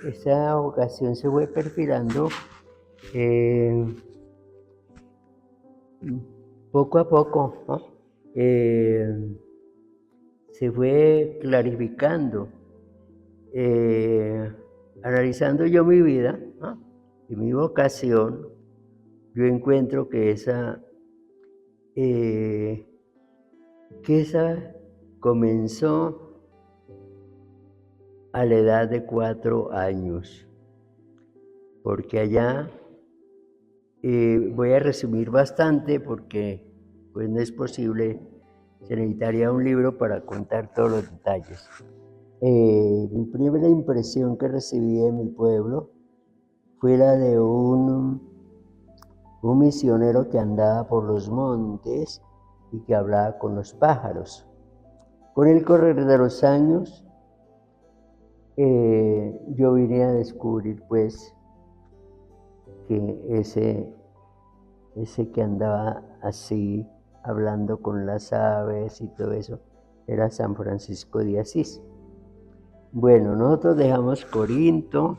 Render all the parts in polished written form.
esa ocasión se fue perfilando poco a poco, ¿no? Se fue clarificando, analizando yo mi vida, ¿no? Y mi vocación. Yo encuentro que esa comenzó a la edad de 4 años, porque allá voy a resumir bastante porque pues no es posible, se necesitaría un libro para contar todos los detalles. Mi primera impresión que recibí de mi pueblo fue la de un misionero que andaba por los montes y que hablaba con los pájaros. Con el correr de los años, yo vine a descubrir pues que ese que andaba así hablando con las aves y todo eso era San Francisco de Asís. Bueno, nosotros dejamos Corinto,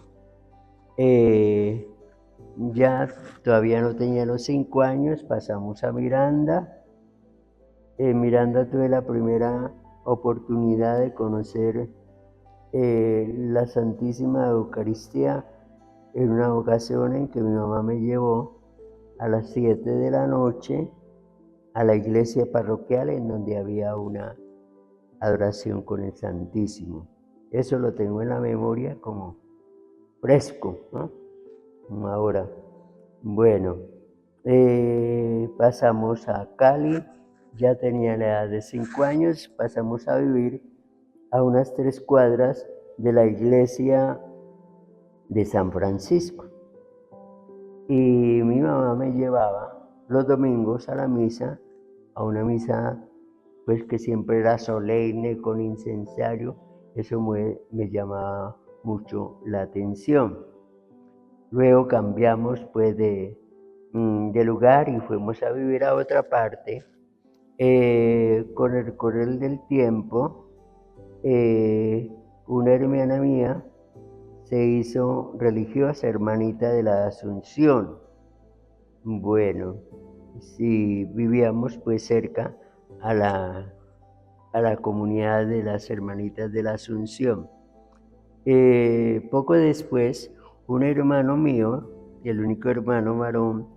ya todavía no tenía los 5 años, pasamos a Miranda. En Miranda tuve la primera oportunidad de conocer la Santísima Eucaristía en una ocasión en que mi mamá me llevó a las 7 de la noche a la iglesia parroquial en donde había una adoración con el Santísimo. Eso lo tengo en la memoria como fresco, ¿no? Como ahora. Bueno, pasamos a Cali, ya tenía la edad de 5 años, pasamos a vivir a unas 3 cuadras de la iglesia de San Francisco. Y mi mamá me llevaba los domingos a la misa, a una misa pues que siempre era solemne, con incensario. Eso me llamaba mucho la atención. Luego cambiamos pues de lugar y fuimos a vivir a otra parte. Con el correr del tiempo, una hermana mía se hizo religiosa, hermanita de la Asunción. Bueno, sí, vivíamos pues cerca a la comunidad de las hermanitas de la Asunción. Poco después, un hermano mío, el único hermano varón,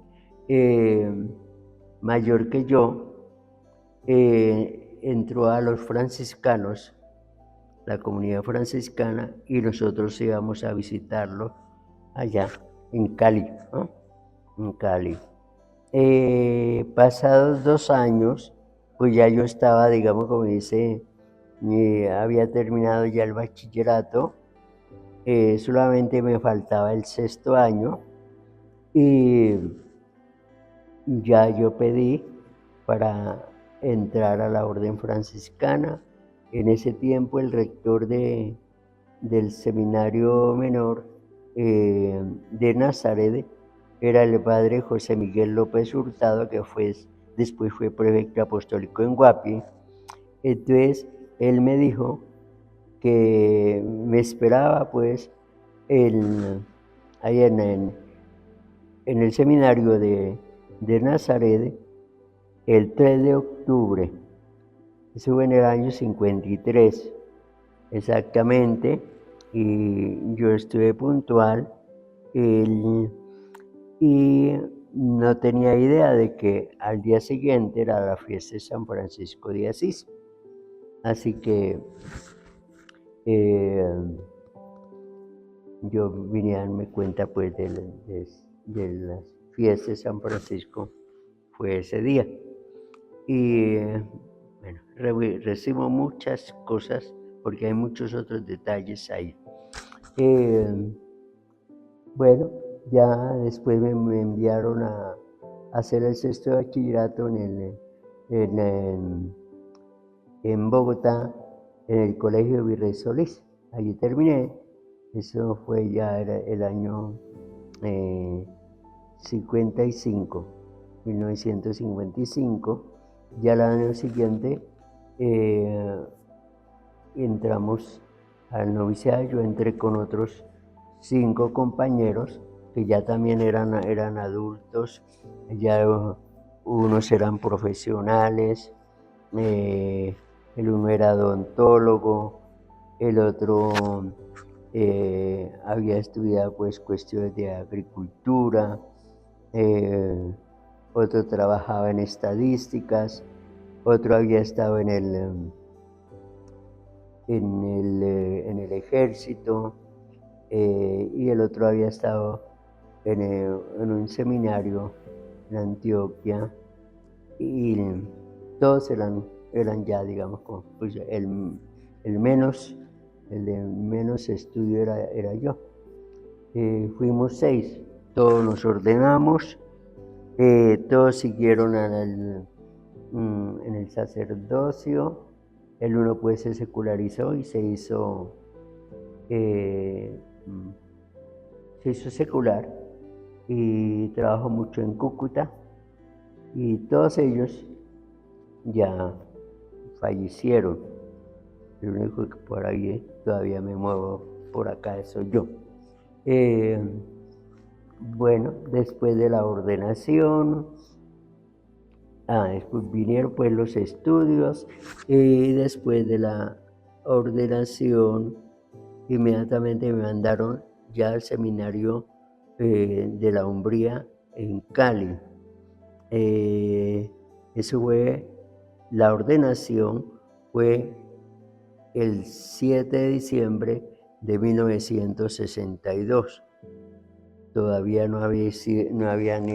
mayor que yo, entró a los franciscanos, la comunidad franciscana, y nosotros íbamos a visitarlo allá en Cali, ¿no? En Cali. Pasados 2 años, pues ya yo estaba, digamos, como dice, había terminado ya el bachillerato, solamente me faltaba el 6º año y ya yo pedí para entrar a la orden franciscana. En ese tiempo el rector del seminario menor de Nazaret era el padre José Miguel López Hurtado, que después fue prefecto apostólico en Guapi. Entonces él me dijo que me esperaba pues ahí en el seminario de Nazaret el 3 de octubre. Eso fue en el año 53, exactamente, y yo estuve puntual y no tenía idea de que al día siguiente era la fiesta de San Francisco de Asís. Así que yo vine a darme cuenta pues de las fiestas de San Francisco, fue ese día. Y bueno, recibo muchas cosas porque hay muchos otros detalles ahí. Bueno, ya después me enviaron a hacer el 6º de bachillerato en Bogotá, en el Colegio Virrey Solís. Allí terminé. Eso fue ya el año 55, 1955. Ya el año siguiente entramos al noviciado, yo entré con otros 5 compañeros que ya también eran adultos, ya unos eran profesionales, el uno era odontólogo, el otro había estudiado pues cuestiones de agricultura, otro trabajaba en estadísticas, otro había estado en el ejército, y el otro había estado en un seminario en Antioquia, y todos eran ya, digamos, pues el de menos estudio era yo. Fuimos 6, todos nos ordenamos, todos siguieron en el sacerdocio, el uno pues se secularizó y se hizo secular y trabajó mucho en Cúcuta, y todos ellos ya fallecieron. El único que por ahí todavía me muevo por acá soy yo. Bueno, después de la ordenación, después vinieron pues los estudios, y después de la ordenación inmediatamente me mandaron ya al seminario de la Umbría en Cali. Eso fue, la ordenación fue el 7 de diciembre de 1962. Todavía no habían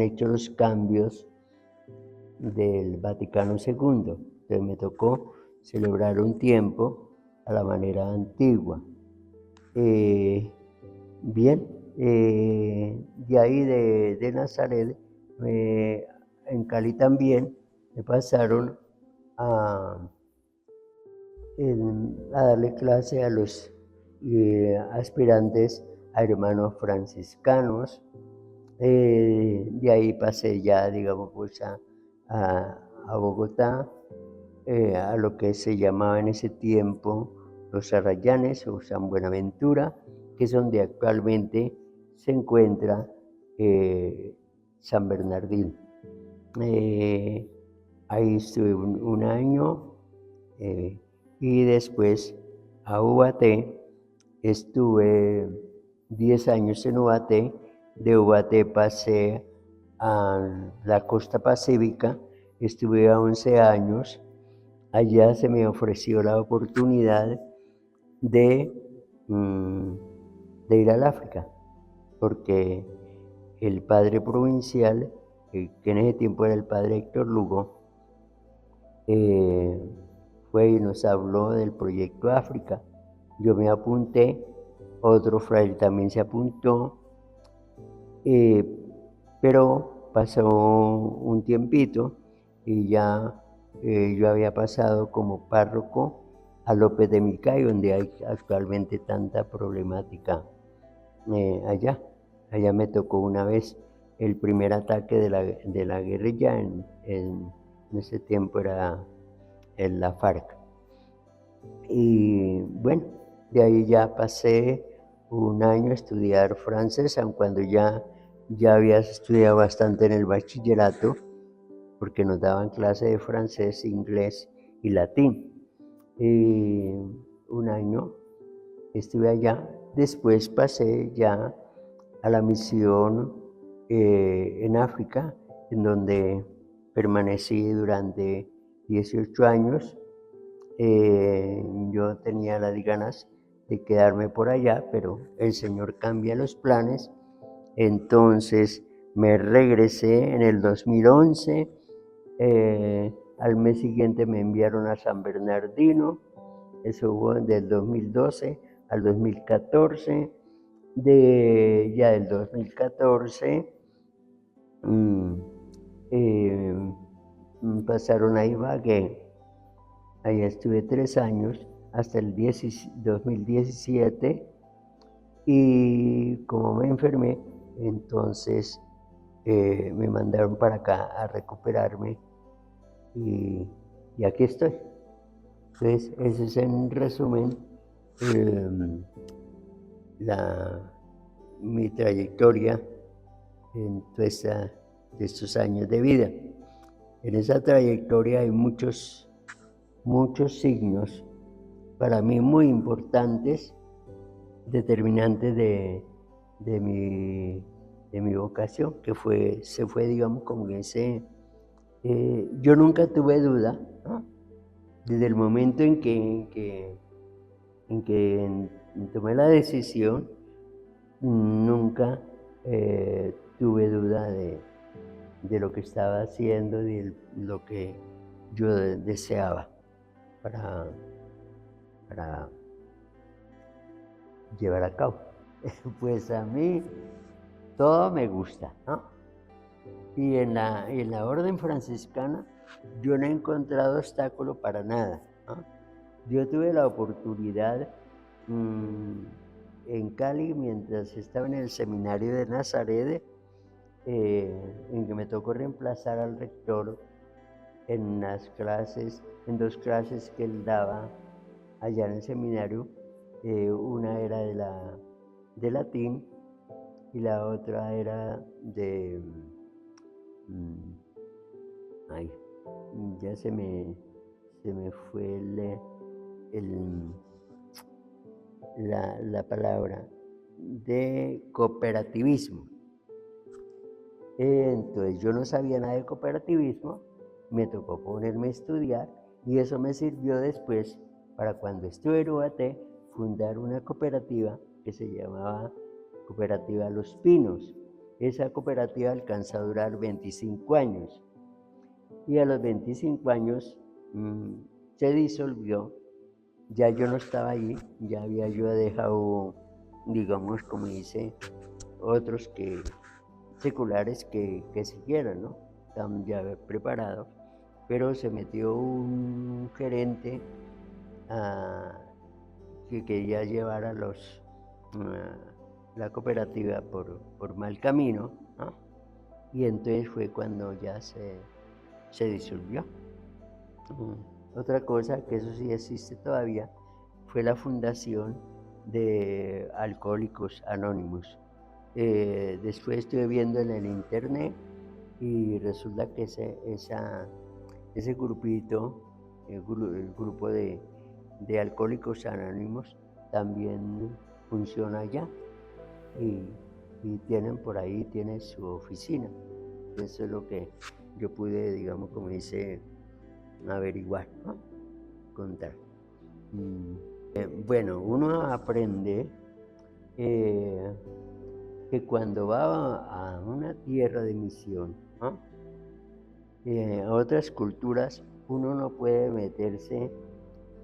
hecho los cambios del Vaticano II. Entonces me tocó celebrar un tiempo a la manera antigua. Bien, de ahí de Nazaret, en Cali también me pasaron a darle clase a los aspirantes a hermanos franciscanos. De ahí pasé ya, digamos, pues a Bogotá, a lo que se llamaba en ese tiempo los Arrayanes o San Buenaventura, que es donde actualmente se encuentra San Bernardino. Ahí estuve un año, y después a UAT, estuve 10 años en UAT. De UAT pasé a la costa pacífica, estuve a 11 años. Allá se me ofreció la oportunidad de ir al África, porque el padre provincial, que en ese tiempo era el padre Héctor Lugo, fue y nos habló del proyecto África. Yo me apunté, otro fraile también se apuntó, pero pasó un tiempito y ya yo había pasado como párroco a López de Micay, donde hay actualmente tanta problemática allá. Allá me tocó una vez el primer ataque de la guerrilla, en ese tiempo era en la FARC. Y bueno, de ahí ya pasé un año a estudiar francés, aun cuando ya había estudiado bastante en el bachillerato, porque nos daban clase de francés, inglés y latín. Un año estuve allá. Después pasé ya a la misión en África, en donde permanecí durante 18 años. Yo tenía las ganas de quedarme por allá, pero el Señor cambia los planes. Entonces me regresé en el 2011. Al mes siguiente me enviaron a San Bernardino. Eso hubo del 2012 al 2014. Ya del 2014 pasaron a Ibagué. Ahí estuve 3 años, hasta el 2017, y como me enfermé, entonces me mandaron para acá a recuperarme, y aquí estoy. Entonces, ese es en resumen em, mi trayectoria en de estos años de vida. En esa trayectoria hay muchos signos para mí muy importantes, determinantes de mi vocación, que se fue, digamos, como que yo nunca tuve duda, ¿no? Desde el momento en que tomé la decisión, nunca tuve duda de lo que estaba haciendo, de lo que yo deseaba para, para llevar a cabo. Pues a mí todo me gusta, ¿no? Y en la orden franciscana yo no he encontrado obstáculo para nada, ¿no? Yo tuve la oportunidad en Cali, mientras estaba en el seminario de Nazaret, en que me tocó reemplazar al rector en en dos clases que él daba allá en el seminario. Una era de latín y la otra era mm, ay, ya se me fue el- la palabra, de cooperativismo. Entonces yo no sabía nada de cooperativismo, me tocó ponerme a estudiar y eso me sirvió después para, cuando estuve en UAT, fundar una cooperativa que se llamaba Cooperativa Los Pinos. Esa cooperativa alcanzó a durar 25 años y a los 25 años se disolvió. Ya yo no estaba allí, ya había yo dejado, digamos, como dice, otros seculares que siguieran, ¿no? Estaban ya preparados, pero se metió un gerente que quería llevar la cooperativa por mal camino, ¿no? Y entonces fue cuando ya se disolvió. Otra cosa, que eso sí existe todavía, fue la fundación de Alcohólicos Anónimos. Después estuve viendo en el internet y resulta que ese grupito, el grupo de Alcohólicos Anónimos, también funciona allá y tienen su oficina. Eso es lo que yo pude, digamos, como dice, averiguar, ¿no? Contar. Bueno, uno aprende que cuando va a una tierra de misión, ¿no? A otras culturas, uno no puede meterse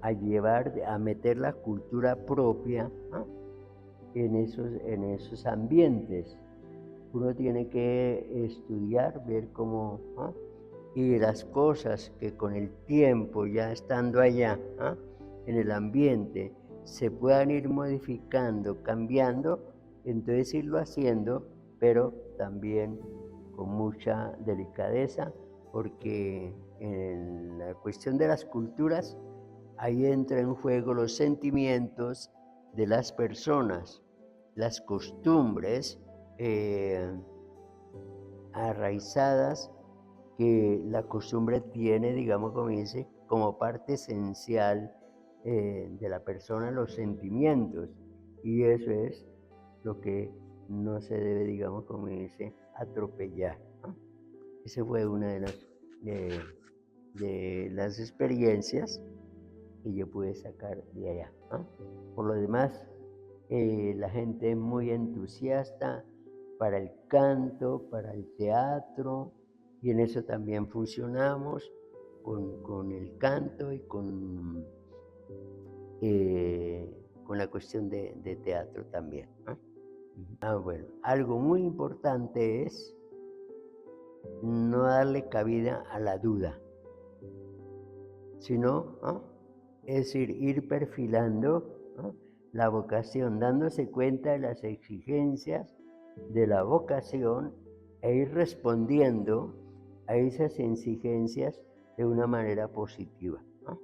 a meter la cultura propia, ¿no? en esos ambientes. Uno tiene que estudiar, ver cómo, ¿no? Y las cosas que con el tiempo, ya estando allá, ¿no? en el ambiente, se puedan ir modificando, cambiando, entonces irlo haciendo, pero también con mucha delicadeza, porque en la cuestión de las culturas, ahí entra en juego los sentimientos de las personas, las costumbres arraizadas, que la costumbre tiene, digamos, como dice, como parte esencial de la persona, los sentimientos. Y eso es lo que no se debe, digamos, como dice, atropellar, ¿no? Esa fue una de las experiencias que yo pude sacar de allá, ¿no? Por lo demás, la gente es muy entusiasta para el canto, para el teatro, y en eso también funcionamos con el canto y con la cuestión de teatro también, ¿no? Bueno, algo muy importante es no darle cabida a la duda, sino, ¿no? Es decir, ir perfilando, ¿no? la vocación, dándose cuenta de las exigencias de la vocación e ir respondiendo a esas exigencias de una manera positiva, ¿no?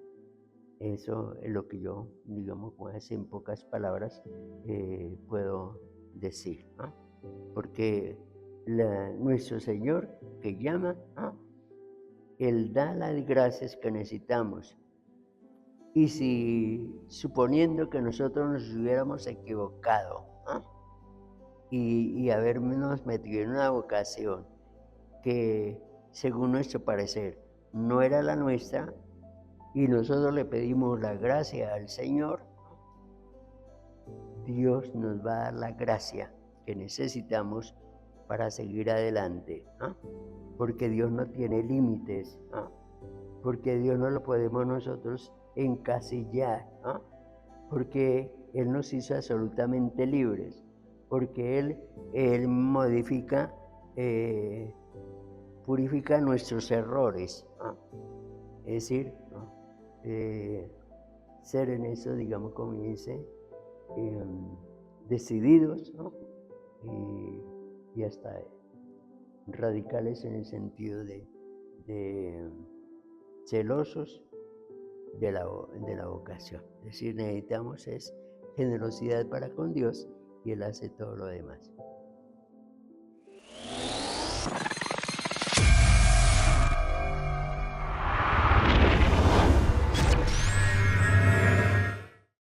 Eso es lo que yo, digamos, pues, en pocas palabras, puedo decir, ¿no? Porque nuestro Señor que llama, ¿no? Él da las gracias que necesitamos. Y si suponiendo que nosotros nos hubiéramos equivocado, ¿no? Y habernos metido en una vocación que, según nuestro parecer, no era la nuestra, y nosotros le pedimos la gracia al Señor, Dios nos va a dar la gracia que necesitamos para seguir adelante, ¿no? Porque Dios no tiene límites, ¿no? Porque Dios no lo podemos nosotros encasillar, ¿no? Porque Él nos hizo absolutamente libres, porque Él modifica, purifica nuestros errores, ¿no? Es decir, ¿no? Ser en eso, digamos, como dice, decididos, ¿no? Y hasta radicales en el sentido de celosos de la vocación. Es decir, necesitamos es generosidad para con Dios y Él hace todo lo demás.